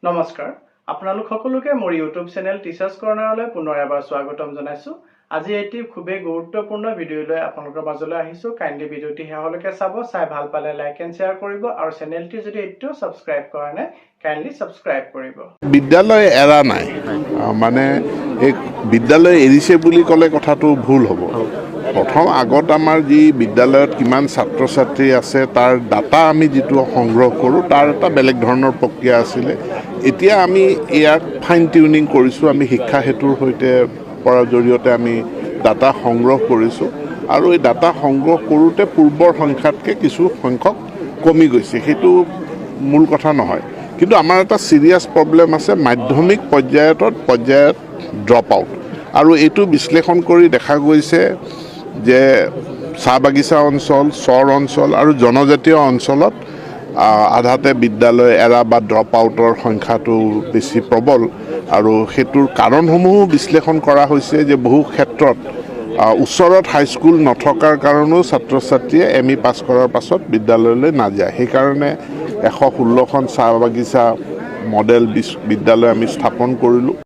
নমস্কাৰ আপোনালোক সকলোকে মোৰ ইউটিউব চেনেল টিচাৰ্ছ কৰ্ণাৰলৈ পুনৰ এবাৰ স্বাগতম জনাইছো। আজি এটি খুবেই গুৰুত্বপূৰ্ণ ভিডিঅ লৈ আপোনালোকৰ মাজলৈ আহিছো। কাইণ্ডলি ভিডিঅটি শেষলৈকে চাব, চাই ভাল পালে লাইক এণ্ড শ্বেয়াৰ কৰিব আৰু চেনেলটি যদি এতিয়াও সাবস্ক্ৰাইব কৰা নাই কাইণ্ডলি সাবস্ক্ৰাইব কৰিব। বিদ্যালয় এৰা নাই, মানে এই বিদ্যালয় এৰিছে বুলি ক'লে কথাটো ভুল হ'ব। প্ৰথম আগত আমাৰ যি বিদ্যালয়ত কিমান ছাত্ৰ ছাত্ৰী আছে তাৰ ডাটা আমি যিটো সংগ্ৰহ কৰোঁ তাৰ এটা বেলেগ ধৰণৰ প্ৰক্ৰিয়া আছিলে। এতিয়া আমি ইয়াক ফাইন টিউনিং কৰিছোঁ। আমি শিক্ষা সেতুৰ সৈতে কৰাৰ জৰিয়তে আমি ডাটা সংগ্ৰহ কৰিছোঁ আৰু এই ডাটা সংগ্ৰহ কৰোঁতে পূৰ্বৰ সংখ্যাতকৈ কিছু সংখ্যক কমি গৈছে, সেইটো মূল কথা নহয়। কিন্তু আমাৰ এটা চিৰিয়াছ প্ৰব্লেম আছে মাধ্যমিক পৰ্যায়ত ড্ৰপ আউট, আৰু এইটো বিশ্লেষণ কৰি দেখা গৈছে যে চাহ বাগিচা অঞ্চল, চৰ অঞ্চল আৰু জনজাতীয় অঞ্চলত আধাতে বিদ্যালয় এৰা বা ড্ৰপ আউটৰ সংখ্যাটো বেছি প্ৰবল। আৰু সেইটোৰ কাৰণসমূহো বিশ্লেষণ কৰা হৈছে যে বহু ক্ষেত্ৰত ওচৰত হাইস্কুল নথকাৰ কাৰণেও ছাত্ৰ ছাত্ৰীয়ে ME পাছ কৰাৰ পাছত বিদ্যালয়লৈ নাযায়। সেইকাৰণে 116খন চাহ বাগিচা মডেল বিদ্যালয় আমি স্থাপন কৰিলোঁ।